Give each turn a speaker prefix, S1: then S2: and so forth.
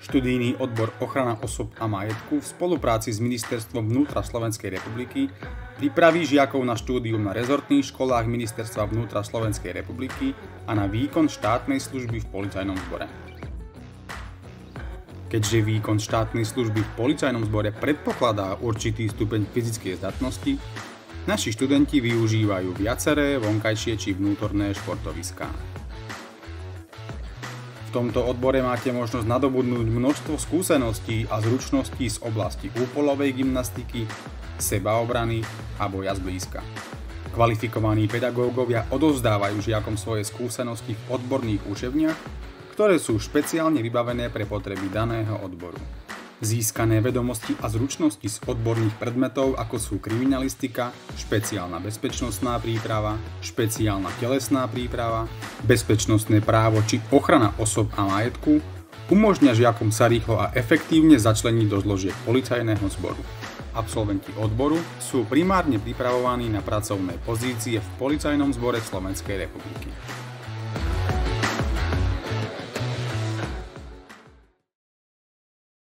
S1: Študijný odbor ochrana osob a majetku v spolupráci s Ministerstvom vnútra Slovenskej republiky pripraví žiakov na štúdium na rezortných školách Ministerstva vnútra Slovenskej republiky a na výkon štátnej služby v policajnom zbore. Keďže výkon štátnej služby v policajnom zbore predpokladá určitý stupeň fyzickej zdatnosti, naši študenti využívajú viaceré vonkajšie či vnútorné športoviská. V tomto odbore máte možnosť nadobudnúť množstvo skúseností a zručností z oblasti úpolovej gymnastiky, sebaobrany a boja zblízka. Kvalifikovaní pedagógovia odovzdávajú žiakom svoje skúsenosti v odborných učebniach, ktoré sú špeciálne vybavené pre potreby daného odboru. Získané vedomosti a zručnosti z odborných predmetov, ako sú kriminalistika, špeciálna bezpečnostná príprava, špeciálna telesná príprava, bezpečnostné právo či ochrana osob a majetku, umožňa žiakom sa rýchlo a efektívne začleniť do zložiek policajného zboru. Absolventi odboru sú primárne pripravovaní na pracovné pozície v Policajnom zbore Slovenskej republiky.